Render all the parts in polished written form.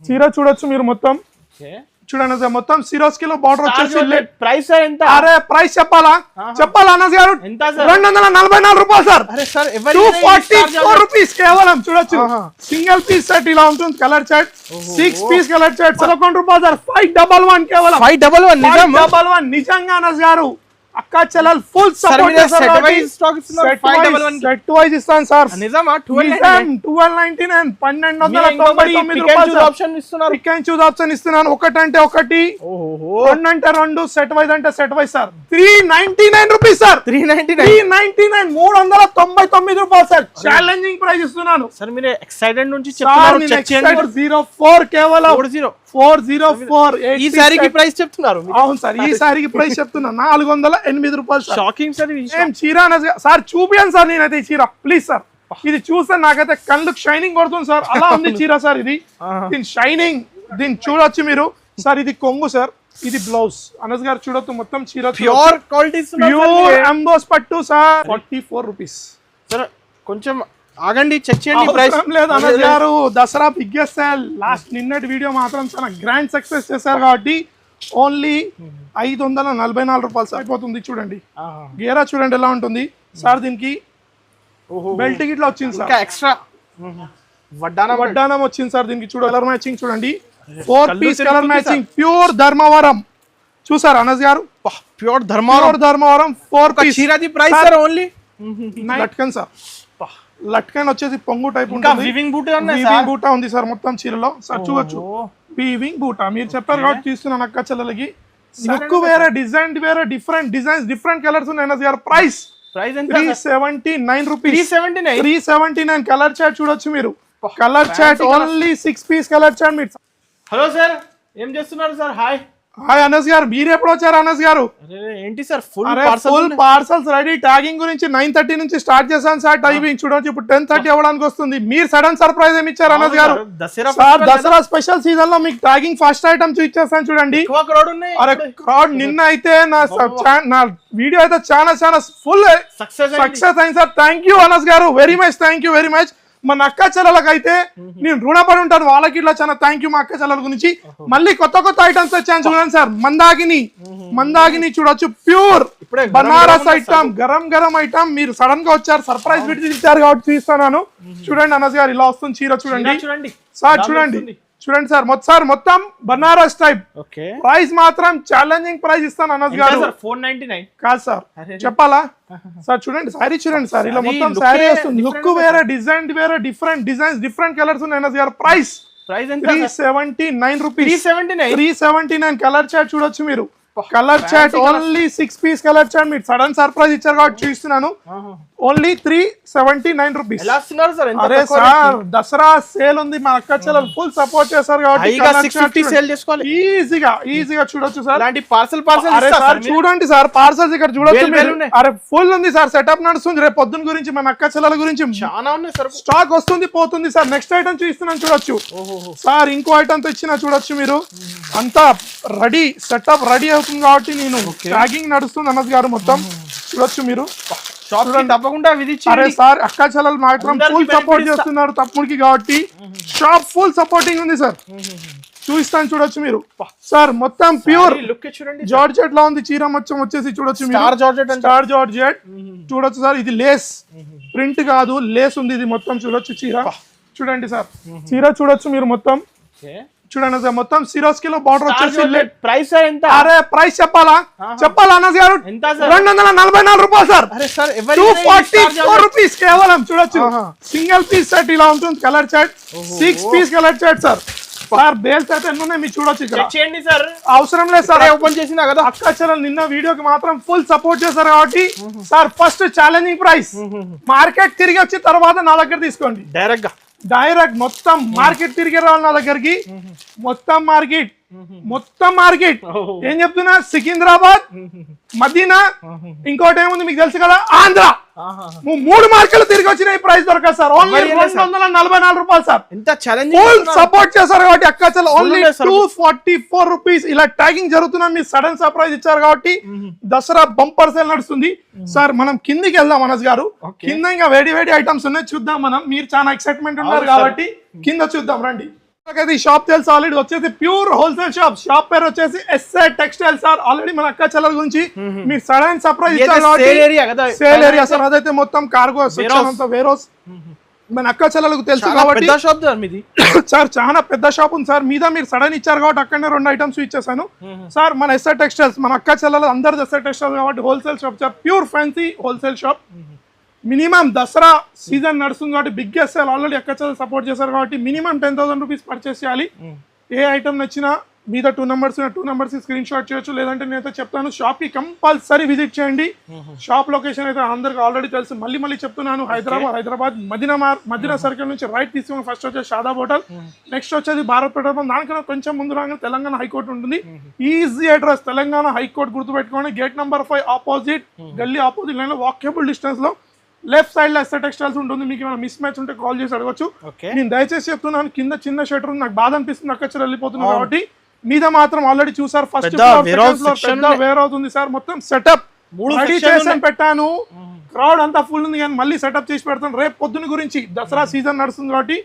చీర చూడొచ్చు మీరు మొత్తం చూడండి సార్ మొత్తం సిరోస్ కిలో బార్డర్ వచ్చేసి ప్రైస్ ఎంత అరే ప్రైస్ చెప్పాలా అనస్ గారు 244 రూపాయలు సార్ 244 రూపీస్ కేవలం చూడొచ్చు సింగిల్ పీస్ సెట్ ఇలా ఉంటుంది colour chart 6 piece colour chart 11 రూపాయలు సార్ 511 కేవలం 511 నిజంగా అనస్ గారు అక్క చెల్లెల్ ఫుల్ సపోర్ట్ చేస్తారు సెట్ వైస్ స్టాక్ ఇస్తున్నారు 511 సెట్ వైస్ ఇస్తాను సార్ నిజమా 1299 1299 రూపాయలు ఆప్షన్ ఇస్తున్నారు పిక్ అండ్ చూస్ ఆప్షన్ ఇస్తున్నాను ఒకటంటే ఒకటి రెండు అంటే రెండు సెట్ వైస్ అంటే set wise sir 399 rupees sir 399 399 రూపాయలు సార్ ఛాలెంజింగ్ ప్రైస్ ఇస్తున్నాను సార్ మీరు ఎక్సైటెడ్ నుంచి చెప్తున్నారు చెక్ చేయండి 04 కేవలం 404 ఈ సారీకి ప్రైస్ చెప్తున్నారు అవును సార్ ఈ సారీకి ప్రైస్ చెప్తున్నా 408 రూపాయలు సార్ షాకింగ్ సార్ ఏం చీర సార్ చూపియాను సార్ నేనైతే ఈ చీర ప్లీజ్ సార్ ఇది చూస్తే నాకైతే కళ్ళకు షైనింగ్ కొడుతుంది సార్ అలా ఉంది చీర సార్ ఇది దీని షైనింగ్ దీన్ని చూడొచ్చు మీరు సార్ ఇది కొంగు సార్ ఇది బ్లౌజ్ అనస్ గారు చూడొచ్చు మొత్తం చీర ప్యూర్ క్వాలిటీ ప్యూర్ ఎంబోస్ పట్టు సార్ 44 రూపీస్ సార్ కొంచెం ఆగండి చెక్ చేయండి ప్రైస్ లేదు అనస్ గారు దసరా బిగ్గెస్ట్ సేల్ లాస్ట్ నిన్నటి వీడియో మాత్రం చాలా గ్రాండ్ సక్సెస్ చేశారు కాబట్టి ఓన్లీ 544 రూపాయలు సార్ అయిపోతుంది చూడండి గేరా చూడండి ఎలా ఉంటుంది సార్ దీనికి బెల్ట్ గిట్లా వచ్చింది సార్ ఎక్స్ట్రా వడ్డానం వచ్చింది సార్ దీనికి చూడ కలర్ మ్యాచింగ్ చూడండి 4 piece colour matching pure Dharmavaram చూసారు అనస్ గారు ప్యూర్ ధర్మవరం 4 పీస్ చీరది ప్రైస్ సార్ ఓన్లీ లట్కన్ సార్ లట్కన్ వచ్చేసి పొంగు టైప్ ఉంటుంది వీవింగ్ బూటా ఉంది సార్ మొత్తం చీరలో సార్ చూడొచ్చు వీవింగ్ బూటా మీరు చెప్పారు కాబట్టి తీస్తున్నాను అక్క చెల్లెలకి లుక్ వేరే డిజైన్ వేరే డిఫరెంట్ డిజైన్స్ డిఫరెంట్ కలర్స్ ఉన్నాయి అనస్ గారు ప్రైస్ ఎంత 379 రూపీస్ 379 కలర్ చార్ట్ చూడొచ్చు మీరు colour chart only 6 piece colour chart మీరు హలో సార్ ఏం చేస్తున్నారు సార్ హాయ్ అనస్ గారు మీరు ఎప్పుడు వచ్చారు అనస్ గారు ఏంటి sir full parcels ready tagging గురించి 9:30 నుంచి స్టార్ట్ చేశాను సార్ టైమింగ్ చూడొచ్చు ఇప్పుడు 10:30 అవ్వడానికి వస్తుంది మీరు సడన్ సర్ప్రైజ్ ఏమి ఇచ్చారు అనస్ గారు దసరా స్పెషల్ సీజన్ లో మీకు ట్యాగింగ్ ఫస్ట్ ఐటమ్ చూపించేస్తాను చూడండి అరే క్రౌడ్ నిన్న అయితే నా వీడియో అయితే చాలా ఫుల్ సక్సెస్ అయింది సార్ థ్యాంక్ యూ అనస్ గారు వెరీ మచ్ మన అక్క చెల్లెలకు అయితే నేను రుణపడి ఉంటాను వాళ్ళకి ఇట్లా చాలా థ్యాంక్ యూ మా అక్క చెల్లెల గురించి మళ్ళీ కొత్త ఐటమ్స్ వచ్చాను చూడండి సార్ మందాగిని చూడొచ్చు pure Banaras item garam item మీరు సడన్ గా వచ్చారు సర్ప్రైజ్ పెట్టి ఇచ్చారు కాబట్టి చూపిస్తాను చూడండి అనస్ గారు ఇలా వస్తుంది చీర చూడండి సార్ చూడండి సార్ మొత్తం బనారస్ టైప్ ప్రైస్ మాత్రం ఛాలెంజింగ్ ప్రైస్ ఇస్తాను అనస్ గారు 499 కాదు సార్ చెప్పాలా సార్ చూడండి సారీ చూడండి సార్ ఇలా మొత్తం సారీ వస్తుంది లుక్ వేరే డిజైన్ వేరే డిఫరెంట్ డిజైన్స్ డిఫరెంట్ కలర్స్ ఉన్నాయి అనస్ గారు ప్రైస్ 379 రూపీస్ 379 కలర్ చార్ట్ చూడొచ్చు మీరు colour chart only 6 piece colour chart మీరు సడన్ సర్ప్రైజ్ ఇచ్చారు కాబట్టి చూస్తున్నాను ఓన్లీ 379 రూపీస్ అరే సార్ దసరా సేల్ ఉంది మా అక్క చెల్లెలు ఫుల్ సపోర్ట్ చేశారు కాబట్టి ఈజీగా చూడొచ్చు సార్ చూడండి సార్ పార్సల్స్ ఇక్కడ చూడొచ్చు అరే ఫుల్ ఉంది సార్ సెటప్ నడుస్తుంది రేపు పొద్దున గురించి మన అక్క చెల్లెల గురించి చాలా ఉన్నాయి సార్ స్టాక్ వస్తుంది పోతుంది సార్ నెక్స్ట్ ఐటమ్ చూస్తున్నాను చూడొచ్చు సార్ ఇంకో ఐటమ్ తెచ్చినా చూడొచ్చు మీరు అంతా రెడీ సెటప్ రెడీ అవుతుంది కాబట్టి నేను ట్యాగింగ్ నడుస్తుంది అనస్ గారు మొత్తం చూడొచ్చు మీరు తప్పకుండా అరే సార్ అక్క చెల్లెలు మాత్రం ఫుల్ సపోర్ట్ చేస్తున్నారు తమ్ముడికి కాబట్టి షాప్ ఫుల్ సపోర్టింగ్ ఉంది సార్ చూపిస్తాను చూడొచ్చు మీరు సార్ మొత్తం ప్యూర్ జార్జెట్ లా ఉంది చీర మొత్తం వచ్చేసి చూడొచ్చు స్టార్ జార్జెట్ చూడొచ్చు సార్ ఇది లేస్ ప్రింట్ కాదు లేస్ ఉంది ఇది మొత్తం చూడొచ్చు చీర చూడండి సార్ చీర చూడొచ్చు మీరు మొత్తం చూడండి సార్ మొత్తం సిరోస్ కిలో బార్డర్ వచ్చేసి ప్రైస్ ఎంత అరే ప్రైస్ చెప్పాలా అనస్ గారు 244 రూపాయలు సార్ 244 రూపీస్ కేవలం చూడొచ్చు సింగిల్ పీస్ సెట్ ఇలా ఉంటుంది colour chart 6 piece colour chart sir bales అయితే ఎన్ని ఉన్నాయి మీరు చూడొచ్చు సార్ అవసరం లేదు సార్ ఓపెన్ చేసినా కదా అక్క చెల్లెలు నిన్న వీడియోకి మాత్రం ఫుల్ సపోర్ట్ చేశారు కాబట్టి sir first challenging price market తిరిగి వచ్చి తర్వాత నా దగ్గర తీసుకోండి డైరెక్ట్ మొత్తం మార్కెట్ తిరిగి రావాలి నా దగ్గరికి మొత్తం మార్కెట్ ఏం చెప్తున్నా సికింద్రాబాద్ మదీనా ఇంకోటి ఏముంది మీకు తెలుసు కదా ఆంధ్ర 3 మార్కెట్లు తిరిగి వచ్చిన ప్రైస్ దొరకదు సార్ ఓన్లీ 244 రూపాయలు సార్ ఫుల్ సపోర్ట్ చేశారు కాబట్టి అక్క చెల్లెలు ఓన్లీ 244 రూపీస్ ఇలా ట్యాగింగ్ జరుగుతున్నా మీరు సడన్ సర్ప్రైజ్ ఇచ్చారు కాబట్టి దసరా బంపర్ సేల్ నడుస్తుంది సార్ మనం కిందికి వెళ్దాం అనస్ గారు కింద ఇంకా వేడి ఐటమ్స్ ఉన్నాయి చూద్దాం మనం మీరు చాలా ఎక్సైట్మెంట్ ఉన్నారు కాబట్టి కింద చూద్దాం రండి ఈ షాప్ తెలుసు ఆల్రెడీ, వచ్చేసి ప్యూర్ హోల్సేల్ షాప్. షాప్ పేరు వచ్చేసి ఎస్ఏ టెక్స్టైల్ సార్. ఆల్రెడీ మన అక్క చెల్లెల గురించి మీరు సడన్ సర్ప్రైజ్ ఇచ్చారు కాబట్టి సేల్ ఏరియా సార్. అదైతే మొత్తం కార్గో సెక్షన్ అంతా వేరోస్ మన అక్క చెల్లెలకు తెలుసు కాబట్టి సార్ చాలా పెద్ద షాప్ ఉంది సార్. మీద మీరు సడన్ ఇచ్చారు కాబట్టి అక్కడనే 2 ఐటమ్స్ ఇచ్చేసాను సార్. మన ఎస్ఆర్ టెక్స్టైల్స్ మన అక్క చెల్లెలు అందరు ఎస్ఆర్ టెక్స్టైల్స్ కాబట్టి wholesale shop sir. Pure fancy wholesale shop. Minimum Dasara season నడుస్తుంది కాబట్టి బిగ్గెస్ట్ సేల్ ఆల్రెడీ అక్క చెల్లెలు సపోర్ట్ చేశారు కాబట్టి మినిమం 10,000 రూపీస్ పర్చేస్ చేయాలి. ఏ ఐటమ్ నచ్చినా మీద 2 నెంబర్స్ స్క్రీన్ షాట్ చేయొచ్చు. లేదంటే నేనైతే చెప్తాను షాప్ కి కంపల్సరీ విజిట్ చేయండి. షాప్ లొకేషన్ అయితే అందరికి ఆల్రెడీ తెలుసు. మళ్ళీ చెప్తున్నాను, హైదరాబాద్ మదీనా సర్కిల్ నుంచి రైట్ తీసుకుని ఫస్ట్ వచ్చేసి షాదాబ్ హోటల్, నెక్స్ట్ వచ్చేది భారత్ పెట్రోల్. దానికన్నా కొంచెం ముందు రాగానే తెలంగాణ హైకోర్టు ఉంటుంది. ఈజీ అడ్రస్ తెలంగాణ హైకోర్టు గుర్తుపెట్టుకోండి. గేట్ నెంబర్ 5 ఆపోజిట్ గల్లీ ఆపోజిట్ లైన్ లో వాకబుల్ డిస్టెన్స్ లో లెఫ్ట్ సైడ్ లో ఎస్ఆర్ టెక్స్టైల్స్ ఉంటుంది. మీకు ఏమైనా మిస్ మ్యాచ్ ఉంటే కాల్ చేసి అడగచ్చు. నేను దయచేసి చెప్తున్నాను, కింద చిన్న షటర్ ఉంది, నాకు బాధ అనిపిస్తుంది అక్కడ వెళ్ళిపోతున్నాను కాబట్టి. మీద మాత్రం ఆల్రెడీ చూసారు ఫస్ట్ ఫ్లోర్ వేర్ అవుతుంది సార్. మొత్తం సెటప్ రెడీ చేసి పెట్టాను. క్రౌడ్ అంతా ఫుల్ ఉంది కానీ మళ్ళీ సెటప్ చేసి పెడతాను. రేపు పొద్దున గురించి దసరా సీజన్ నడుస్తుంది కాబట్టి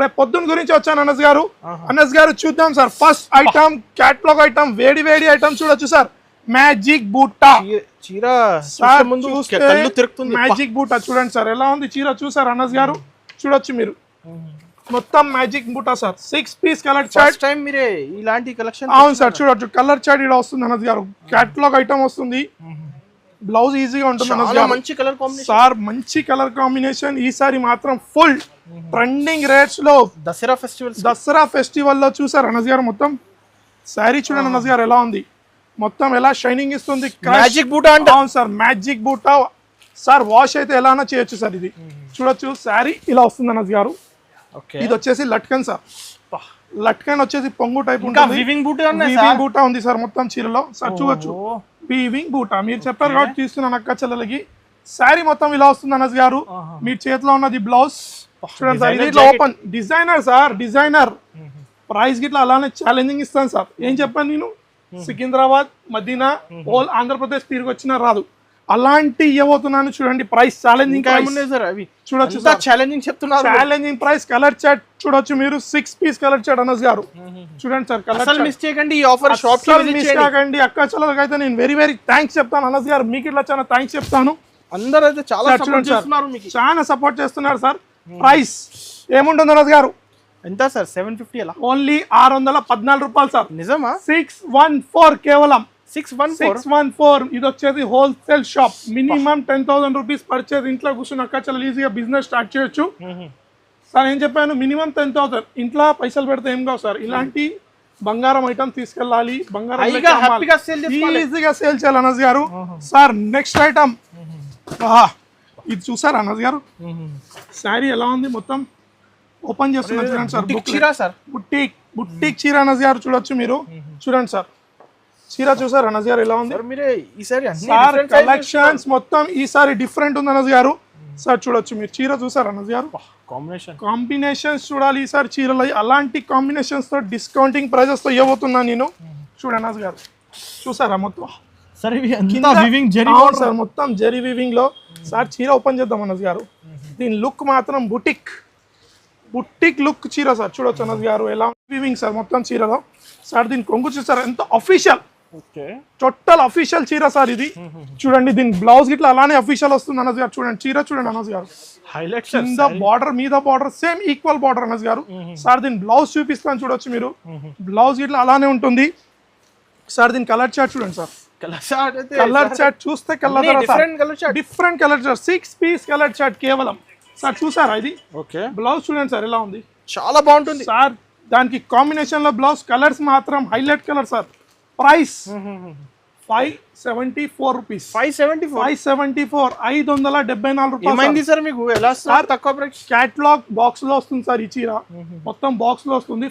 రేపు పొద్దున గురించి వచ్చాను. అనస్ గారు చూద్దాం sir. First item catalogue item, వేడి ఐటమ్ చూడొచ్చు సార్. మ్యాజిక్ బూటా మ్యాజిక్ బూటా చూడండి సార్ ఎలా ఉంది చీర. చూసారు అనస్ గారు, చూడొచ్చు మీరు. మొత్తం మ్యాజిక్ బూటా సార్. 6 పీస్ కలర్ చార్ట్ ఇలాంటి కలెక్షన్. అవును సార్, చూడొచ్చు కలర్ చార్ట్ ఇక్కడ వస్తుంది అనస్ గారు. క్యాటలాగ్ ఐటమ్ వస్తుంది. బ్లౌజ్ ఈజీగా ఉంటుంది అనస్ గారు. మంచి కలర్ కాంబినేషన్ సార్, మంచి కలర్ కాంబినేషన్. ఈసారి మాత్రం ఫుల్ ట్రెండింగ్ రేట్స్ లో దసరా ఫెస్టివల్ లో చూసారు అనస్ గారు. మొత్తం శారీ చూడండి అనస్ గారు ఎలా ఉంది. మొత్తం ఎలా షైనింగ్ ఇస్తుంది. మ్యాజిక్ బూటా అంటే అవును సార్, మ్యాజిక్ బూటా సార్. వాష్ అయితే ఎలానా చేయొచ్చు సార్. ఇది చూడొచ్చు శారీ ఇలా వస్తుంది అనస్ గారు. ఇది వచ్చేసి లట్కన్ సార్. లట్కన్ వచ్చేసి పొంగు టైప్ ఉంటుంది. వీవింగ్ బూటా ఉంది సార్ మొత్తం చీరలో సార్. చూడొచ్చు వీవింగ్ బూటా. మీరు చెప్పారు కాబట్టి తీస్తున్నాను అక్క చెల్లెలకి. శారీ మొత్తం ఇలా వస్తుంది అనస్ గారు. మీ చేతిలో ఉన్నది బ్లౌజ్ చూడండి సార్. ఇది open designer sir, designer. Price గిట్లా అలానే ఛాలెంజింగ్ ఇస్తాను సార్. ఏం చెప్పాను నేను, సికింద్రాబాద్ మదీనా హోల్ ఆంధ్రప్రదేశ్ తిరిగి వచ్చినా రాదు అలాంటి ఇవ్వబోతున్నాను. చూడండి ప్రైస్ ఛాలెంజింగ్ చూడొచ్చు సార్. ఛాలెంజింగ్ చెప్తున్నారు. Challenging price. కలర్ చార్ట్ చూడొచ్చు మీరు. 6 పీస్ కలర్ చార్ట్ అనస్ గారు. చూడండి సార్ కలర్ మిస్ చేయకండి. ఈ ఆఫర్ షాప్ మిస్ చేయకండి. అక్క చెల్లెలకి అయితే నేను వెరీ థ్యాంక్స్ చెప్తాను అనస్ గారు. మీకు ఇట్లా చాలా థ్యాంక్స్ చెప్తాను. అందరూ అయితే చాలా సపోర్ట్ చేస్తున్నారు, చాలా సపోర్ట్ చేస్తున్నారు సార్. ప్రైస్ ఏముంటుంది అనస్ గారు? ఎంత సార్? 750 అలా. ఓన్లీ 614 రూపాయలు సార్. నిజమా? 614 కేవలం 614. ఇది వచ్చేసి wholesale shop. Minimum 10,000 rupees purchase. ఇంట్లో కూర్చుని అక్క చాలా ఈజీగా బిజినెస్ స్టార్ట్ చేయొచ్చు సార్. ఏం చెప్పాను, మినిమం 10,000. ఇంట్లో పైసలు పెడితే ఏం కావు సార్. ఇలాంటి బంగారం ఐటమ్ తీసుకెళ్ళాలి, బంగారం ఈజీగా సేల్ చేయాలి అనస్ గారు. సార్ నెక్స్ట్ ఐటమ్ ఇది చూసారు అనస్ గారు. శారీ ఎలా ఉంది మొత్తం ఓపెన్ చేస్తున్నారు చూడండి సార్. బుట్టిక్ చీర అనస్ గారు. చూడొచ్చు మీరు. చూడండి సార్ చీర చూసారు అనస్ గారు ఎలా ఉంది. సార్ కలెక్షన్స్ మొత్తం ఈసారి డిఫరెంట్ ఉంది అనస్ గారు. సార్ చూడొచ్చు మీరు. చీర చూసారు అనస్ గారు. కాంబినేషన్స్ చూడాలి ఈసారి చీరలో. అలాంటి కాంబినేషన్స్ తో డిస్కౌంటింగ్ ప్రైజెస్ తో ఇవ్వబోతున్నాను నేను. చూడండి అనస్ గారు. చూసారా మొత్తం సార్ మొత్తం జరీ వీవింగ్ లో. సార్ చీర ఓపెన్ చేద్దాం అనస్ గారు. దీని లుక్ మాత్రం బుట్టిక్ లుక్ చీర సార్. చూడొచ్చు అనస్ గారు ఎలా వీవింగ్ సార్ మొత్తం చీరలో. సార్ దీని కొంగు చూసారు ఎంత అఫీషియల్, టోటల్ అఫీషియల్ చీర సార్ ఇది. చూడండి దీని బ్లౌజ్ గిట్లా అలానే అఫీషియల్ వస్తుంది అనస్ గారు. చూడండి చీర చూడండి అనస్ గారు. కింద బార్డర్ మీద border same equal border Anas గారు. సార్ దీని బ్లౌజ్ చూపిస్తాను చూడొచ్చు మీరు. బ్లౌజ్ గిట్లా అలానే ఉంటుంది సార్. దీని కలర్ చార్ట్ చూడండి సార్. కలర్ చార్ట్ చూస్తే different colour chart. 6 piece colour chart కేవలం సార్. చూసారా ఇది బ్లౌజ్ చూడండి సార్ ఎలా ఉంది. చాలా బాగుంటుంది సార్. దానికి కాంబినేషన్ లో బ్లౌజ్ కలర్స్ మాత్రం highlight colour sir. Price 574 rupees. 574 574 రూపాయలు సార్. మీకు ఎలా సార్ తక్కువ ప్రైస్? క్యాటలాగ్ బాక్స్ లో వస్తుంది సార్ ఈ చీర. మొత్తం బాక్స్ లో వస్తుంది.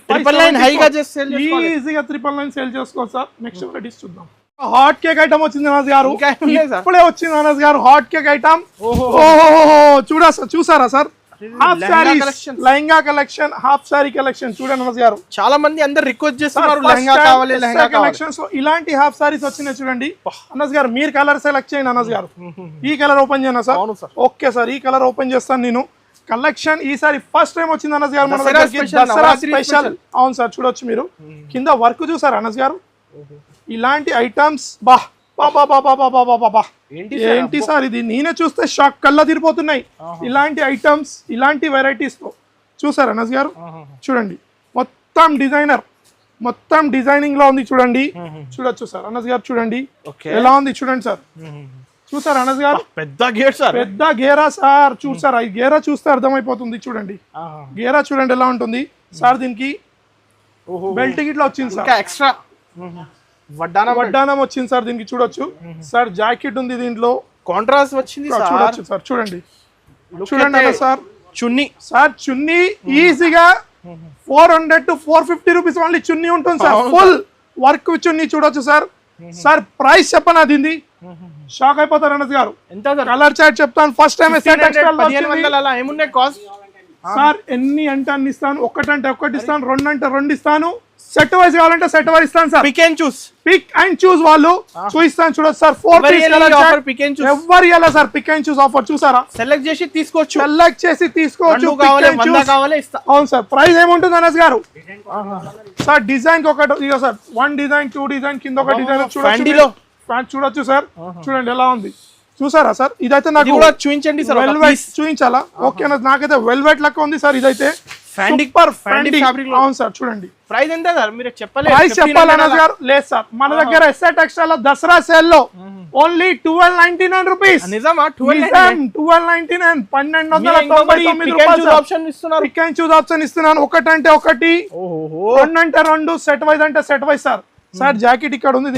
ఈజీగా 999 సేల్ చేసుకోవచ్చు సార్. నెక్స్ట్ వెరైటీస్ చూద్దాం. హాట్ కేక్ ఐటమ్ వచ్చింది అనస్ గారు. ఇప్పుడే వచ్చింది అనస్ గారు హాట్ కేక్ ఐటమ్. చూసారా sir. Half saris, lehenga collection, half sorry collection చూడండి అనస్ గారు. చాలా మంది అందరు రిక్వెస్ట్ చేస్తున్నారు లెహంగా కావాలి, లెహంగా కలెక్షన్. సో ఇలాంటి హాఫ్ సారీస్ వచ్చినాయి చూడండి అనస్ గారు. మీరు కలర్ సెలెక్ట్ చేయండి అనస్ గారు. ఈ కలర్ ఓపెన్ చేయనా సార్? ఓకే సార్ ఈ కలర్ ఓపెన్ చేస్తాను నేను. కలెక్షన్ ఈసారి ఫస్ట్ టైం వచ్చింది అనస్ గారు మన దసరా దగ్గరికి. special, Dasara Navaratri special. special. అవును సార్, చూడొచ్చు మీరు కింద వర్క్ చూసారు అనస్ గారు. ఇలాంటి ఐటమ్స్ బా బా బా బా బా బా బా బా బా. ఏంటి సార్ ఇది, నేనే చూస్తే షాక్, కళ్ళ తిరిపోతున్నాయి. ఇలాంటి ఐటమ్స్, ఇలాంటి వెరైటీస్ తో చూసారు అనస్ గారు. చూడండి మొత్తం డిజైనర్, మొత్తం డిజైనింగ్ లో ఉంది చూడండి. చూడొచ్చు సార్ అనస్ గారు, చూడండి ఎలా ఉంది చూడండి సార్. చూసారు అనస్ గారు, పెద్ద గేర్ సార్, పెద్ద గేరా సార్. చూసారా, ఈ గేరా చూస్తే అర్థమైపోతుంది చూడండి. గేరా చూడండి ఎలా ఉంటుంది సార్. దీనికి బెల్ట్ గిట్లా వచ్చింది సార్, ఎక్స్ట్రా వడ్డానం వచ్చింది సార్ దీనికి. చూడొచ్చు సార్, జాకెట్ ఉంది దీంట్లో, కాంట్రాస్ట్ వచ్చింది. చూడొచ్చు సార్, చూడండి చూడండి అన్న సార్. చున్నీ సార్ చున్నీ ఈజీగా 400 to 450 రూపీస్ ఓన్లీ చున్నీ ఉంటుంది సార్. ఫుల్ వర్క్ చున్నీ చూడొచ్చు సార్. సార్ ప్రైస్ చెప్పనా దీన్ని, షాక్ అయిపోతారు అనస్ గారు. ఎంత కలర్ చార్ట్ చెప్తాను. ఫస్ట్ టైం ఏమున్నాయి కాస్ట్ సార్? ఎన్ని అంటే అన్ని ఇస్తాను, ఒకటంటే ఒకటి ఇస్తాను, రెండు అంటే రెండు ఇస్తాను, సెట్ వైజ్ కావాలంటే సెట్ వైజ్ ఇస్తాను sir. Pick and choose, pick and choose వాళ్ళు చూపిస్తాను. చూడొచ్చు sir, 4 piece colour chart. Pick and choose ఎవరు ఇవ్వాలా sir pick and choose offer? చూసారా, సెలెక్ట్ చేసి తీసుకోవచ్చు, సెలెక్ట్ చేసి తీసుకోవచ్చు. అవును సార్. ప్రైస్ ఏముంటుంది అనస్ గారు? సార్ డిజైన్ ఒకటి ఇదిగో సార్, 1 డిజైన్ 2 డిజైన్ కింద ఒక డిజైన్ చూడొచ్చు సార్. చూడండి ఎలా ఉంది, చూసారా సార్? ఇదైతే నాకు చూపించండి సార్, వెల్వెట్ చూపించాలా? ఓకే, నాకైతే వెల్వెట్ లెక్క ఉంది సార్. ఇదైతే సూపర్ ఫ్యాబ్రిక్. అవును సార్, చూడండి. ప్రైస్ ఎంత సార్ మీరు చెప్పలేదు? ప్రైస్ చెప్పాలి అనస్ గారు? లేదు సార్, మన దగ్గర ఎస్ఐ టెక్స్టైల్ దసరా సేల్ లో ఓన్లీ 1299 రూపీస్. నిజమా? 1299, 1299 రూపాయలు ఆప్షన్ ఇస్తున్నారు. పిక్ అండ్ చూస్ ఆప్షన్ ఇస్తున్నాను. ఒకటంటే ఒకటి, రెండు అంటే రెండు, సెట్ వైజ్ అంటే set wise sir. Sir jacket ఇక్కడ ఉంది,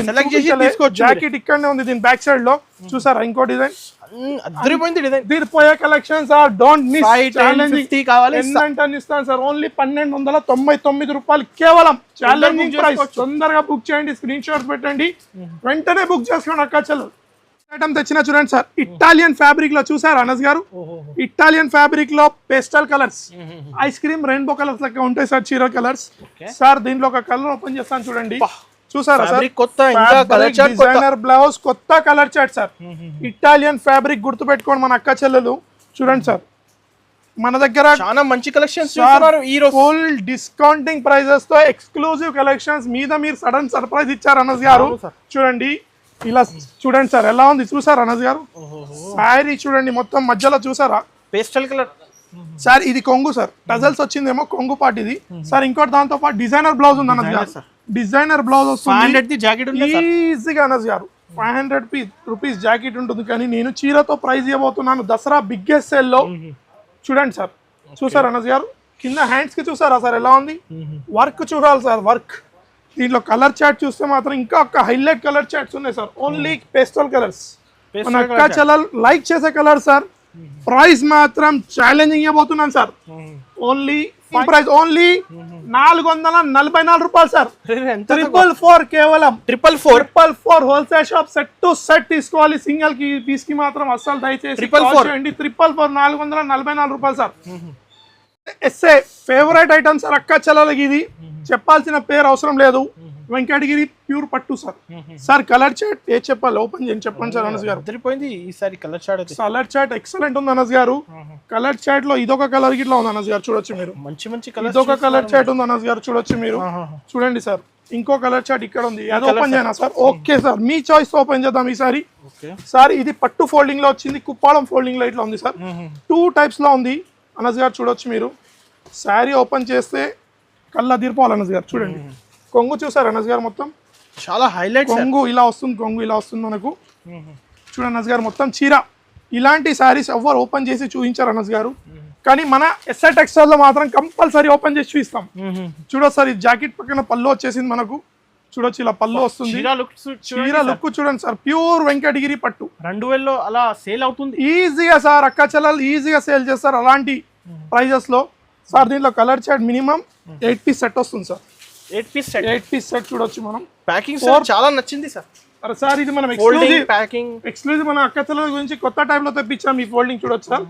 జాకెట్ ఇక్కడనే ఉంది దీని బ్యాక్ సైడ్ లో. చూసారా ఇంకో డిజైన్, దీనిపోయే collection sir. Don't miss. Challenging ఇస్తాను సార్. ఓన్లీ 1299 రూపాయలు కేవలం. Challenging price. తొందరగా బుక్ చేయండి, స్క్రీన్ షాట్ పెట్టండి, వెంటనే బుక్ చేసుకోండి అక్క. చలో ఐటమ్ తెచ్చిన చూడండి సార్. ఇటాలియన్ ఫ్యాబ్రిక్ లో చూసారు అనస్ గారు. ఇటాలియన్ ఫ్యాబ్రిక్ లో pastel colours, ice cream rainbow colours లెక్క ఉంటాయి సార్, చీర కలర్స్. సార్ దీంట్లో ఒక కలర్ ఓపెన్ చేస్తాను చూడండి. చూసారా సార్, డిజైనర్ బ్లౌజ్, కొత్త colour chart sir. Italian fabric గుర్తుపెట్టుకోండి మన అక్క చెల్లెలు. చూడండి సార్, మన దగ్గర చాలా మంచి కలెక్షన్స్ ఫుల్ డిస్కౌంటింగ్ ప్రైజెస్ తో ఎక్స్క్లూజివ్ కలెక్షన్స్ మీద మీరు సడన్ సర్ప్రైజ్ ఇచ్చారు అనస్ గారు. చూడండి ఇలా చూడండి సార్ ఎలా ఉంది. చూసారు అనస్ గారు, శారీ చూడండి మొత్తం మధ్యలో చూసారా, పేస్టల్ కలర్ సార్. ఇది కొంగు సార్, టజల్స్ వచ్చిందేమో కొంగు పాటు ఇది సార్. ఇంకోటి దాంతో పాటు డిజైనర్ బ్లౌజ్ ఉంది అనస్ గారు. డిజైనర్ బ్లౌజ్ వస్తుంది ఈజీగా అనస్ గారు. 500 రూపీస్ జాకెట్ ఉంటుంది, కానీ నేను చీరతో ప్రైజ్ ఇవ్వబోతున్నాను దసరా బిగ్గెస్ట్ సేల్ లో. చూడండి సార్, చూసారు అనస్ గారు. కింద హ్యాండ్స్ కి చూసారా సార్ ఎలా ఉంది, వర్క్ చూడాలి సార్. వర్క్ దీంట్లో కలర్ చార్ట్ చూస్తే మాత్రం ఇంకా ఒక హైలైట్ కలర్ చార్ట్స్ ఉన్నాయి సార్. ఓన్లీ పేస్టల్ కలర్స్, మన అక్క చెల్లెలు లైక్ చేసే కలర్ సార్. ప్రైస్ మాత్రం ఛాలెంజింగ్ ఇవ్వబోతున్నాను సార్. ఓన్లీ ప్రైస్ ఓన్లీ 444 రూపాయలు సార్. 444 కేవలం 444 wholesale shop. Set to set తీసుకోవాలి, సింగిల్ కి పీస్ కి మాత్రం అస్సలు దయచేసి 444 రూపాయలు సార్. ఎస్ఏ ఫేవరెట్ ఐటమ్ సార్ అక్క చెల్లెలకి. ఇది చెప్పాల్సిన పేరు అవసరం లేదు, వెంకటగిరి ప్యూర్ పట్టు సార్. సార్ కలర్ చార్ట్ ఏ చెప్పాలి, ఓపెన్ చేయండి చెప్పండి సార్ అనస్ గారు. ఈసారి కలర్ చార్ట్ ఎక్సలెంట్ ఉంది అనస్ గారు. కలర్ చార్ట్ లో ఇదొక కలర్ గిట్లా ఉంది అనస్ గారు. చూడొచ్చు మీరు, ఇదొక కలర్ చార్ట్ ఉంది అనస్ గారు. చూడొచ్చు మీరు, చూడండి సార్. ఇంకో కలర్ చార్ట్ ఇక్కడ ఉంది, అది ఓపెన్ చేయనా సార్? ఓకే సార్, మీ చాయిస్ ఓపెన్ చేద్దాం ఈసారి. సార్ ఇది పట్టు ఫోల్డింగ్ లో వచ్చింది, కుప్పాళం ఫోల్డింగ్ లో ఇట్లా ఉంది సార్. 2 టైప్స్ లో ఉంది అనస్ గారు. చూడొచ్చు మీరు, శారీ ఓపెన్ చేస్తే కళ్ళ తీరిపోవాలి అనస్ గారు. చూడండి కొంగు చూసారు అనస్ గారు, మొత్తం చాలా హైలైట్. కొంగు ఇలా వస్తుంది, కొంగు ఇలా వస్తుంది మనకు. చూడండి అనస్ గారు, మొత్తం చీర. ఇలాంటి శారీస్ ఎవరు ఓపెన్ చేసి చూపించారు అనస్ గారు, కానీ మన ఎస్ఐ టెక్స్టైల్ లో మాత్రం కంపల్సరీ ఓపెన్ చేసి చూపిస్తాం. చూడొచ్చు సార్, ఈ జాకెట్ పక్కన పళ్ళు వచ్చేసింది మనకు. చూడొచ్చు ఇలా పళ్ళు వస్తుంది. చీర లుక్ చూడండి సార్, ప్యూర్ వెంకటగిరి పట్టు. 2000 అలా సేల్ అవుతుంది ఈజీగా సార్. అక్క చెల్లెలు ఈజీగా సేల్ చేస్తారు అలాంటి ప్రైజెస్ లో సార్. దీంట్లో colour chart minimum 8 piece set వస్తుంది సార్. 8 పీస్ సెట్ చూడొచ్చు మనం. ప్యాకింగ్ చాలా నచ్చింది సార్. అరే సార్, ఇది మనం ఎక్స్క్లూజివ్ మన అక్క చెల్లెల గురించి కొత్త టైప్ లో తెప్పించాం. ఈ ఫోల్డింగ్ చూడొచ్చు సార్.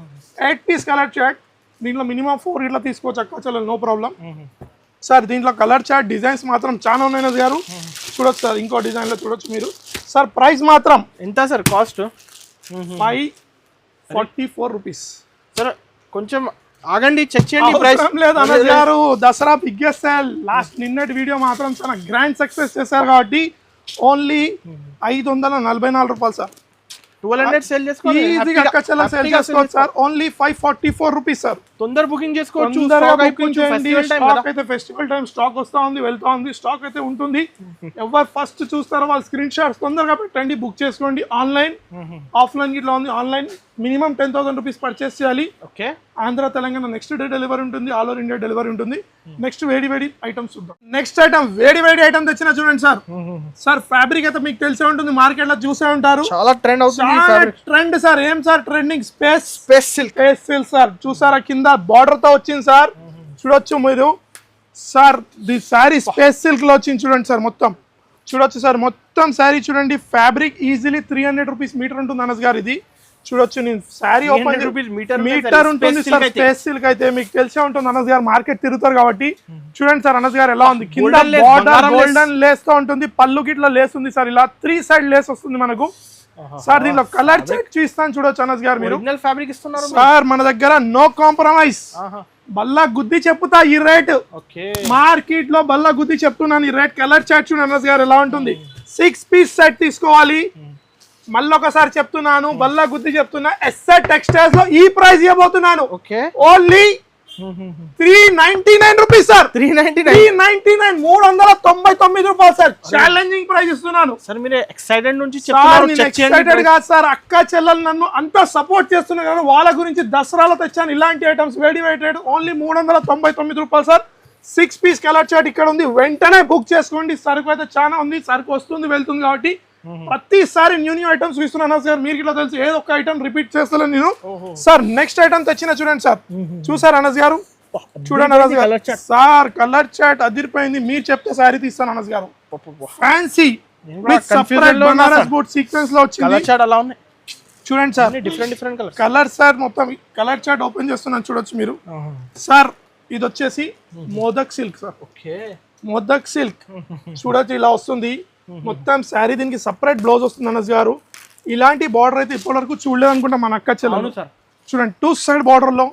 8 పీస్ కలర్ చార్ట్, దీంట్లో మినిమం 4 ఇట్లా తీసుకోవచ్చు అక్క చెల్లెలు, నో ప్రాబ్లం సార్. దీంట్లో కలర్ చార్ట్ డిజైన్స్ మాత్రం చాలా ఉన్నాయి గారు. చూడొచ్చు సార్, ఇంకో డిజైన్ లో చూడొచ్చు మీరు. సార్ ప్రైస్ మాత్రం ఎంత సార్? Cost 544 rupees sir. కొంచెం ఆగండి చెక్ చేయండి ప్రైస్. అవసరం లేదు అనస్ గారు, దసరా బిగ్గెస్ట్ సేల్. లాస్ట్ నిన్నటి వీడియో మాత్రం చాలా గ్రాండ్ సక్సెస్ చేశారు కాబట్టి ఓన్లీ 544 రూపాయలు సార్. 1200 సేల్ చేసుకోవాలి ఈజీగా అక్కచెల్ల సేల్ చేసుకోవచ్చు సార్. Only 544 rupees sir. తొందర బుకింగ్ చేసుకోవచ్చు. తొందరగా బుకింగ్ చేయండి. స్టాక్ అయితే ఫెస్టివల్ టైం స్టాక్ వస్తా ఉంది, వెళ్తా ఉంది. స్టాక్ అయితే ఉంటుంది. ఎవరు ఫస్ట్ చూస్తారో వాళ్ళు స్క్రీన్ షాట్స్ తొందరగా పెట్టండి, బుక్ చేసుకోండి. ఆన్లైన్ ఆఫ్లైన్ ఇట్లా ఉంది. ఆన్లైన్ మినిమం 10,000 రూపీస్ పర్చేస్ చేయాలి. Okay, Andhra Telangana next day delivery ఉంటుంది, ఆల్ ఓవర్ ఇండియా డెలివరీ ఉంటుంది. నెక్స్ట్ వేడి వేడి ఐటమ్స్ చూద్దాం. నెక్స్ట్ ఐటమ్ వేడి వేడి ఐటమ్ తెచ్చిన చూడండి సార్. సార్ ఫ్యాబ్రిక్ అయితే మీకు తెలిసే ఉంటుంది, మార్కెట్ లో చూసే ఉంటారు, చాలా ట్రెండ్ అవుతుంది. Trend sir. ఏం sir trending? Space silk sir. చూసారా కింద బార్డర్ తో వచ్చింది సార్, చూడొచ్చు మీరు sir. The sari space silk లో వచ్చింది చూడండి సార్. మొత్తం చూడొచ్చు సార్, మొత్తం శారీ చూడండి. ఫ్యాబ్రిక్ ఈజీలీ 300 రూపీస్ మీటర్ ఉంటుంది అనస్ గారు. ఇది చూడొచ్చు, నేను శారీ ఓపెన్ మీటర్ ఉంటుంది సార్. స్పేస్ సిల్క్ అయితే మీకు తెలిసే ఉంటుంది అనస్ గారు, మార్కెట్ తిరుగుతారు కాబట్టి. చూడండి సార్ అనస్ గారు ఎలా ఉంది. కింద బార్డర్ గోల్డెన్ లేస్ తో ఉంటుంది, పళ్ళు గిట్ల లేస్ ఉంది సార్. ఇలా 3 సైడ్ లేస్ వస్తుంది మనకు సార్. దీనిలో కలర్ చెక్ చూస్తాను చూడొచ్చు అనస్ గారు. మీరు ఫ్యాబ్రిక్ ఇస్తున్నారు సార్, మన దగ్గర నో కాంప్రమైజ్. బల్లా గుద్ది చెప్తా ఈ రేట్. మార్కెట్ లో బల్లా గుద్ది చెప్తున్నాను ఈ రేట్. కలర్ చార్ట్ చూడండి అనస్ గారు ఎలా ఉంటుంది. 6 పీస్ సెట్ తీసుకోవాలి. మళ్ళీ ఒకసారి చెప్తున్నాను, బల్లా గుద్ది చెప్తున్నా. ఎస్ఆర్ టెక్స్టైల్స్ లో ఈ ప్రైస్ ఇవ్వబోతున్నాను. Only 399 rupees sir. 399 399 రూపాయలు సార్. ఛాలెంజింగ్ ప్రైస్ ఇస్తున్నాను సార్. మీరు ఎక్సైటెడ్ నుంచి ఎక్సైటెడ్ కాదు సార్, అక్క చెల్లెలు నన్ను అంతా సపోర్ట్ చేస్తున్నారు, వాళ్ళ గురించి దసరాలో తెచ్చాను ఇలాంటి ఐటమ్స్. వేడి వెయిటెడ్ ఓన్లీ 399 రూపాయలు సార్. 6 పీస్ కలర్ చార్ట్ ఇక్కడ ఉంది, వెంటనే బుక్ చేసుకోండి. సరుకు అయితే చాలా ఉంది, సరుకు వస్తుంది వెళ్తుంది కాబట్టి ప్రతిసారి న్యూ ఐటమ్స్ ఇస్తున్నాను సార్. మీరు ఇట్లా తెలుసు, ఏదో ఒక ఐటమ్ రిపీట్ చేస్తాను నేను సార్. నెక్స్ట్ ఐటమ్ తెచ్చిన చూడండి సార్. చూసారు అనస్ గారు, చూడండి అనస్ గారు సార్. కలర్ చార్ట్ అదిరిపోయింది. మీరు చెప్తే సారీ తీస్తాను అనస్ గారు. ఫ్యాన్సీ బనారస్ బూట్ సీక్వెన్స్ లో వచ్చింది చూడండి సార్. Different colour sir. మొత్తం కలర్ చార్ట్ ఓపెన్ చేస్తున్నాను చూడొచ్చు మీరు సార్. ఇది వచ్చేసి modak silk sir. Modak silk చూడొచ్చు ఇలా వస్తుంది మొత్తం శారీ. దీనికి సపరేట్ బ్లౌజ్ వస్తుంది అనస్ గారు. ఇలాంటి బార్డర్ అయితే ఇప్పటి వరకు చూడలేదు అనుకుంటా మన అక్క చెల్లెలు. చూడండి 2 సైడ్ బార్డర్ లో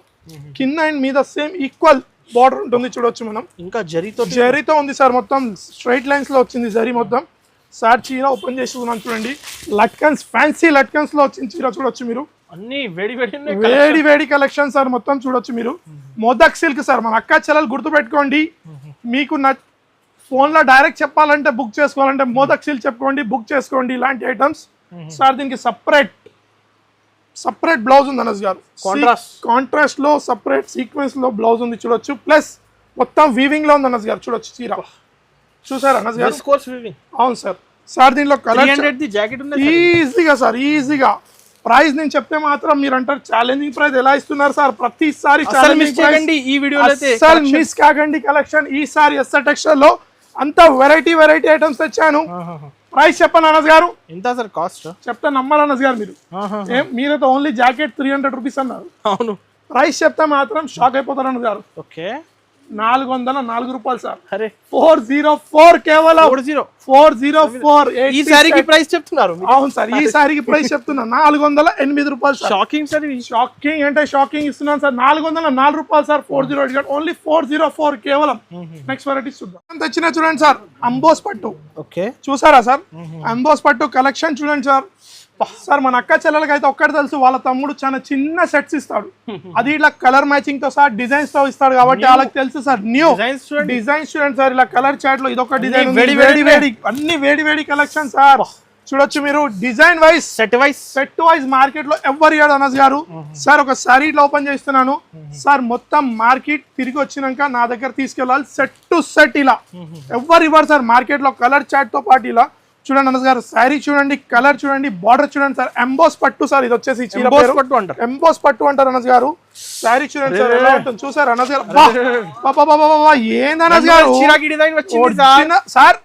కింద అండ్ మీద సేమ్ ఈక్వల్ బార్డర్ ఉంటుంది చూడొచ్చు మనం. ఇంకా జరీతో ఉంది సార్. మొత్తం స్ట్రైట్ లైన్స్ లో వచ్చింది జరీ మొత్తం సార్. చీర ఓపెన్ చేస్తున్నాను చూడండి. లట్కన్స్ ఫ్యాన్సీ లట్కన్స్ లో వచ్చింది చీర చూడొచ్చు మీరు. అన్ని వేడి కలెక్షన్ సార్. మొత్తం చూడొచ్చు మీరు. Modak silk sir. మన అక్క చెల్లెలు గుర్తు పెట్టుకోండి. మీకు ఫోన్ లో డైరెక్ట్ చెప్పాలంటే బుక్ చేసుకోవాలంటే మోదక్ సిల్క్ చెప్పుకోండి, బుక్ చేసుకోండి ఇలాంటి ఐటమ్స్ సార్. దీనికి సపరేట్ బ్లౌజ్ ఉంది అనస్ గారు. కాంట్రాస్ట్ లో సపరేట్ సీక్వెన్స్ లో బ్లౌజ్ ఉంది చూడొచ్చు. ప్లస్ మొత్తం వీవింగ్ లో ఉంది అనస్ గారు. చూడొచ్చు చీర చూసారు అనస్ గారు. అవును సార్. సార్ దీనిలో కలర్ ఈజీగా సార్, ఈజీగా ప్రైస్ నేను చెప్తే మాత్రం మీరు అంటారు ఛాలెంజింగ్ ప్రైస్ ఎలా ఇస్తున్నారు సార్. ప్రతిసారి మిస్ కాకండి కలెక్షన్. ఈసారి ఎస్ఆర్ టెక్స్టైల్ లో అంత వెరైటీ ఐటమ్స్ తెచ్చాను. ప్రైస్ చెప్పండి అనస్ గారు. ఎంత సార్ కాస్ట్? చెప్తే నమ్మరు అనస్ గారు మీరు. మీరైతే ఓన్లీ జాకెట్ 300 రూపీస్ అన్నారు. అవును. ప్రైస్ చెప్తే మాత్రం షాక్ అయిపోతారు అనస్ గారు. 404 రూపాయలు సార్. 404 కేవలం 404. ఈ సారీకి ప్రైస్ చెప్తున్నారు? అవును సార్, ఈ సారీకి ప్రైస్ చెప్తున్నా 408 రూపాయలు. Shocking sir. షాకింగ్ అంటే షాకింగ్ ఇస్తున్నాను సార్. 404 రూపాయలు సార్. 408 ఓన్లీ 404 కేవలం. నెక్స్ట్ వెరైటీ చూద్దాం. తెచ్చిన చూడండి సార్. అంబోస్ పట్టు. చూసారా సార్? అంబోస్ పట్టు కలెక్షన్ చూడండి సార్. సార్ మన అక్క చెల్లెలకి అయితే ఒక్కటి తెలుసు, వాళ్ళ తమ్ముడు చాలా చిన్న సెట్స్ ఇస్తాడు. అది ఇట్లా కలర్ మ్యాచింగ్ తో సార్ డిజైన్స్ తో ఇస్తాడు కాబట్టి వాళ్ళకి తెలుసు సార్. న్యూ డిజైన్స్ చూడండి సార్. ఇలా కలర్ చార్ట్ లో ఇదొక డిజైన్. అన్ని వేడి కలెక్షన్ సార్. చూడొచ్చు మీరు. Design wise set wise market లో ఎవరు ఇవ్వడు అనస్ గారు. సార్ ఒక సారీ ఇట్లా ఓపెన్ చేస్తున్నాను సార్. మొత్తం మార్కెట్ తిరిగి వచ్చినాక నా దగ్గర తీసుకెళ్ళాలి. సెట్ టు సెట్ ఇలా ఎవరు ఇవ్వరు సార్ మార్కెట్ లో. కలర్ చార్ట్ తో పాటు ఇలా చూడండి అనస్ గారు. శారీ చూడండి, కలర్ చూడండి, బార్డర్ చూడండి సార్. ఎంబోస్ పట్టు సార్. ఇది వచ్చేసి ఎంబోస్ పట్టు అంటారు అనస్ గారు. శారీ చూడండి సార్ ఎలా ఉంటుంది చూసారు అనస్ గారు. ఏంది అనస్ గారు సార్.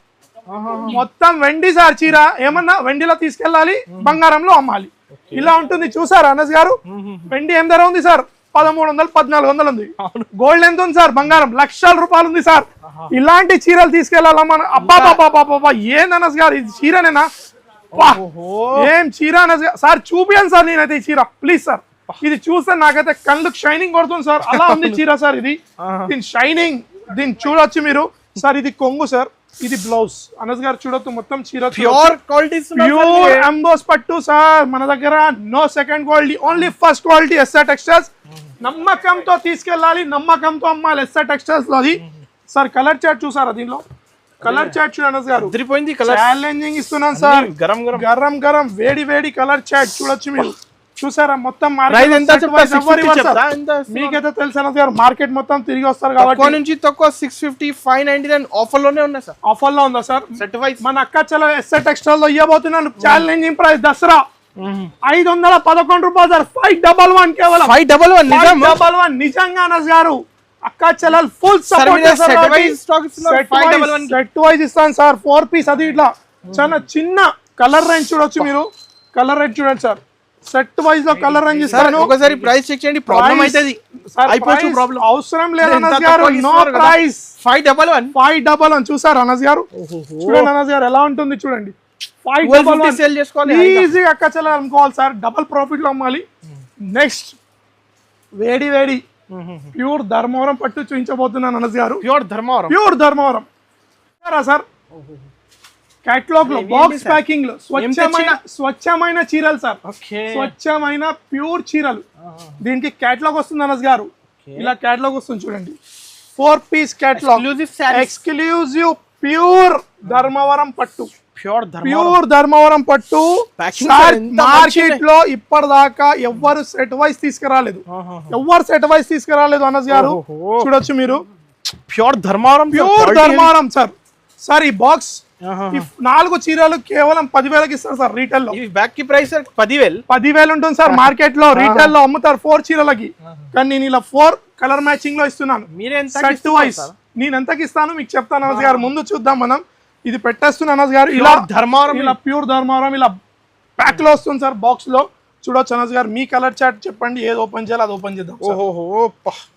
మొత్తం వెండి సార్. చీర ఏమన్నా వెండిలో తీసుకెళ్ళాలి, బంగారంలో అమ్మాలి. ఇలా ఉంటుంది చూసారు అనస్ గారు. వెండి ఏం ధర ఉంది సార్? 1300 1400 ఉంది. గోల్డ్ ఎంత ఉంది సార్? బంగారం లక్షల రూపాయలు ఉంది సార్. ఇలాంటి చీరలు తీసుకెళ్ళాలమ్మా. అబ్బా ఏందనస్ గారు ఇది చీరనేనా? ఏం చీర అనస్ గారు సార్. చూపియండి సార్. నేనైతే ఈ చీర ప్లీజ్ సార్. ఇది చూస్తే నాకైతే కళ్ళకు షైనింగ్ కొడుతుంది సార్, అలా ఉంది చీర సార్ ఇది. దీని షైనింగ్ దీన్ని చూడొచ్చు మీరు సార్. ఇది కొంగు సార్, ఇది బ్లౌజ్. అనస్ గారు చూడొచ్చు మొత్తం చీర ప్యూర్ క్వాలిటీ, ప్యూర్ ఎంబోస్ పట్టు సార్. మన దగ్గర no second quality, only first quality. SR textiles నమ్మకంతో తీసుకెళ్ళాలి, నమ్మకంతో అమ్మాలి ఎస్ఆర్ టెక్స్టైల్స్ లో. అది సార్ కలర్ చార్ట్ చూసారా, దీనిలో కలర్ చార్ట్ చూడండి అనస్ గారు. ఛాలెంజింగ్ ఇస్తున్నాను సార్, గరం గరం వేడి వేడి కలర్ చార్ట్ చూడొచ్చు మీరు. చూసారా మొత్తం మీకైతే తెలుసు అనస్ గారు, మార్కెట్ మొత్తం తిరిగి వస్తారు కాబట్టి నుంచి తక్కువ 650 599 ఆఫర్ లోనే ఉన్నాయి సార్. ఆఫర్ లో ఉందా సార్? సెట్ వైస్ మన అక్క చలో ఎస్ఆర్ టెక్స్టైల్ లో ఇవ్వబోతున్నాను ఛాలెంజింగ్ ప్రైస్ దసరా 511 రూపాయలు సార్. 511 కేవలం 511 నిజంగా అనస్ గారు. అక్క చెల్లెలు ఫుల్ సపోర్ట్ సెట్ వైజ్ ఇస్తాను సార్. 4 పీస్ అది ఇట్లా చాలా చిన్న కలర్ రేంజ్ చూడొచ్చు మీరు. కలర్ రేంజ్ చూడండి సార్, సెట్ వైజ్ లో కలర్ రేంజ్ ఇస్తాను. ఒకసారి ప్రైస్ చెక్ చేయండి, ప్రాబ్లం అవుతుంది. ప్రాబ్లం అవసరం లేదు అనస్ గారు, నో ప్రైస్. 511 చూసారు అనస్ గారు. చూడండి అనస్ గారు ఎలా ఉంటుంది చూడండి. 511 ఈజీగా అక్క చెల్లెలు అమ్ముకోవాలి సార్, డబల్ ప్రాఫిట్ లో అమ్మాలి. నెక్స్ట్ వేడి వేడి ప్యూర్ ధర్మవరం పట్టు చూపించబోతున్నాను అనస్ గారు. Pure Dharmavaram sir. కేటలాగ్ లో బాక్స్ ప్యాకింగ్ లో స్వచ్ఛమైన చీరలు సార్. స్వచ్ఛమైన ప్యూర్ చీరలు. దీనికి కేటలాగ్ వస్తుంది అనస్ గారు, ఇలా కేటలాగ్ వస్తుంది చూడండి. 4 piece catalogue, exclusive pure Dharmavaram పట్టు. ప్యూర్ ధర్మవరం పట్టు మార్కెట్ లో ఇప్పటిదాకా ఎవ్వరు సెట్ వైజ్ తీసుకురాలేదు అనస్ గారు. చూడొచ్చు మీరు. Pure Dharmavaram sir. సార్ ఈ బాక్స్ 4 చీరలు కేవలం 10,000కి ఇస్తారు సార్ రీటైల్ లో. బ్యాక్ కి ప్రైస్ 10,000 ఉంటుంది సార్. మార్కెట్ లో రీటైల్ లో అమ్ముతారు 4 చీరలకి, కానీ నేను ఇలా 4 కలర్ మ్యాచింగ్ లో ఇస్తున్నాను. సెట్ వైజ్ నేను ఎంతకి ఇస్తాను మీకు చెప్తాను అనస్ గారు. ముందు చూద్దాం మనం. ఇది పెట్టేస్తున్నాను అనస్ గారు. ఇలా ధర్మవరం, ఇలా ప్యూర్ ధర్మవరం ఇలా ప్యాక్ లో వస్తుంది సార్ బాక్స్ లో. చూడొచ్చు అనస్ గారు. మీ కలర్ చార్ట్ చెప్పండి, ఏది ఓపెన్ చేయాలి అది ఓపెన్ చేద్దాం.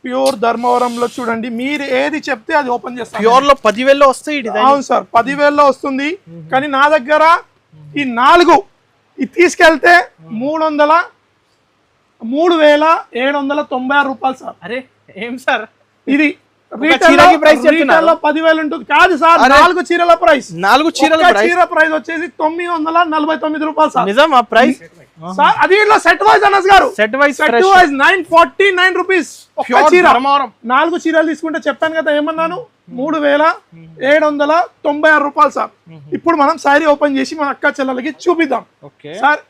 ప్యూర్ ధర్మవరం లో చూడండి, మీరు ఏది చెప్తే అది ఓపెన్ చేస్తాం. ప్యూర్ లో 10,000 వస్తాయి. అవును సార్ 10,000 వస్తుంది, కానీ నా దగ్గర ఈ 4 ఇది తీసుకెళ్తే 3,796 రూపాయలు సార్. అరే ఏం సార్ ఇది రీటైల్ లో 10,000 ఉంటుంది కాదు సార్. 4 చీరల ప్రైస్, 4 చీర ప్రైస్ వచ్చేసి 949 రూపాయలు సార్. నిజమా ప్రైస్ సార్? అది ఇట్లా సెట్ వైజ్ అనస్ గారు. సెట్ వైజ్ 949 రూపీస్ ఒక చీర. 4 చీరలు తీసుకుంటే చెప్పాను కదా ఏమన్నాను, 3,796 రూపాయలు సార్. ఇప్పుడు మనం శారీ ఓపెన్ చేసి మన అక్క చెల్లెలకి చూపిద్దాం సార్.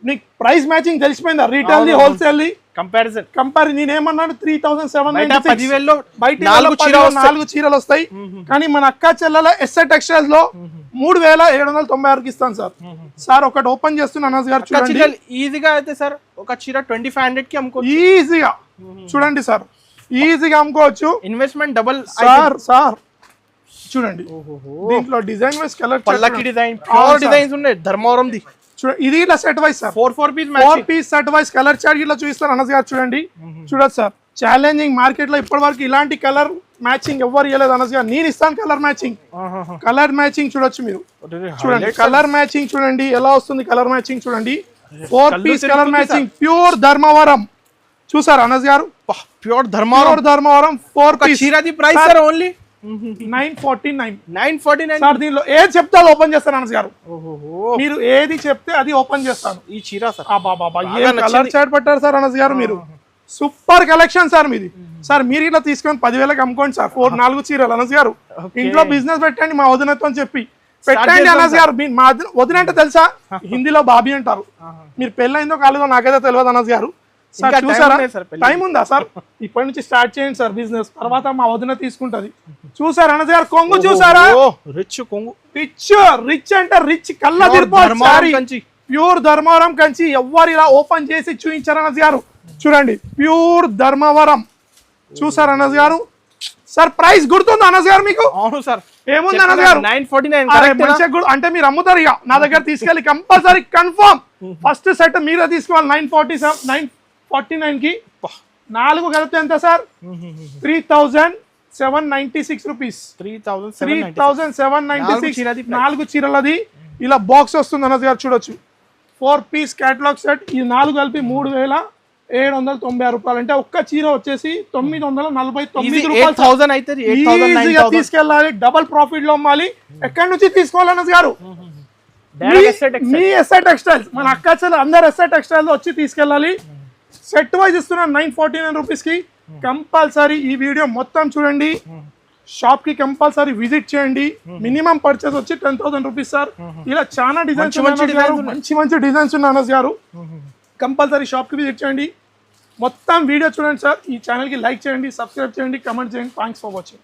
మీకు ప్రైస్ మ్యాచింగ్ తెలిసిపోయిందా? రీటైల్ ది హోల్సేల్ ది కంపారిజన్ నేనేమన్నాను 3,796. బయట 4 చీరలు వస్తాయి, కానీ మన అక్క చెల్లెల ఎస్ఆర్ టెక్స్టైల్స్ లో 3,796కి ఇస్తాను సార్. సార్ ఒకటి ఓపెన్ చేస్తున్నా అనస్ గారు చూడండి. ఈజీగా అయితే సార్ ఒక చీర 2,500కి అమ్ముకోవచ్చు ఈజీగా. చూడండి సార్, ఈజీగా అమ్ముకోవచ్చు. Investment double sir. చూడండి దీంట్లో డిజైన్ వైస్ కలర్ పల్లకి డిజైన్, ప్యూర్ డిజైన్స్ ఉన్నాయి ధర్మవరం ది. ఇది ఇలా set wise sir. 4 piece set wise colour chart ఇట్లా చూపిస్తారు అనస్ గారు. చూడండి చూడొచ్చు సార్. ఛాలెంజింగ్ మార్కెట్ లో ఇప్పటి వరకు ఇలాంటి కలర్ మ్యాచింగ్ ఎవరు ఇవ్వలేదు అనస్ గారు. నేను ఇస్తాను కలర్ మ్యాచింగ్. కలర్ మ్యాచింగ్ చూడొచ్చు మీరు. చూడండి కలర్ మ్యాచింగ్ చూడండి ఎలా వస్తుంది. కలర్ మ్యాచింగ్ చూడండి. 4 piece colour matching pure Dharmavaram. చూసారు అనస్ గారు. Pure Dharmavaram 4 piece. చీరది ప్రైస్ సార్ ఓన్లీ 949 సార్. దీనిలో ఏది చెప్తే అది ఓపెన్ చేస్తాను అనస్ గారు. మీరు ఏది చెప్తే అది ఓపెన్ చేస్తాను. ఈ చీర సార్ కలర్ చార్ట్ పెట్టారు సార్ అనస్ గారు. మీరు సూపర్ కలెక్షన్ సార్ మీది. సార్ మీరు ఇట్లా తీసుకొని 10,000కి అమ్ముకోండి సార్. 4 చీరలు అనస్ గారు. ఇంట్లో బిజినెస్ పెట్టండి మా వదినతో అని చెప్పి పెట్టండి అనస్ గారు. మా వదిన అంటే తెలుసా, హిందీలో బాబీ అంటారు. మీరు పెళ్ళైందో కాలేదో నాకైతే తెలియదు అనస్ గారు. సార్ చూసారా, టైం ఉందా సార్? ఇప్పటి నుంచి స్టార్ట్ చేయండి సార్ బిజినెస్, తర్వాత మా వదిన తీసుకుంటది. చూసారా అనస్ గారు కొంగు చూసారా? రిచ్ కొంగు, రిచ్ అంటే రిచ్ కళ్ళ ప్యూర్ ధర్మవరం కంచి. ఎవ్వరు ఇలా ఓపెన్ చేసి చూపించారు అనస్ గారు. చూడండి ప్యూర్ ధర్మవరం. చూసారు అనస్ గారు. సార్ ప్రైస్ గుర్తుంది అనస్ గారు మీకు? అవును సార్. ఏముంది అనస్ గారు? 949 అంటే మీరు అమ్ముతారు ఇక నా దగ్గర తీసుకెళ్ళి కంపల్సరీ కన్ఫర్మ్. ఫస్ట్ సెట్ మీరే తీసుకోవాలి. 949కి 4 కలిపితే ఎంత సార్? 3,796 రూపీస్. 3,796 4 చీరలది ఇలా బాక్స్ వస్తుంది అనస్ గారు. చూడొచ్చు 4 పీస్ కేటలాగ్ సెట్. ఈ 4 కలిపి 796 రూపాయలు. అంటే ఒక్క చీర వచ్చేసి 949 రూపాయలు 8,000 అవుతుంది, 8,000, ఈజీగా 9,000. తీసుకెళ్ళాలి, డబల్ ప్రాఫిట్ లో అమ్మాలి. ఎక్కడి నుంచి తీసుకోవాలి అనస్ గారు? మీ ఎస్ఐ టెక్స్టైల్స్, మన అక్క చెల్లి అందరు ఎస్ఐ టెక్స్టైల్స్ వచ్చి తీసుకెళ్ళాలి. సెట్ వైజ్ ఇస్తున్నాను 949 రూపీస్ కి. కంపల్సరీ ఈ వీడియో మొత్తం చూడండి, షాప్ కి కంపల్సరీ విజిట్ చేయండి. మినిమం పర్చేస్ వచ్చి 10,000 రూపీస్ సార్. ఇలా చాలా డిజైన్స్ మంచి డిజైన్స్ ఉన్నాయి అనస్ గారు. కంపల్సరీ షాప్ కి విజిట్ చేయండి, మొత్తం వీడియో చూడండి సార్. ఈ ఛానల్ కి లైక్ చేయండి, సబ్స్క్రైబ్ చేయండి, కమెంట్ చేయండి. Thanks for watching.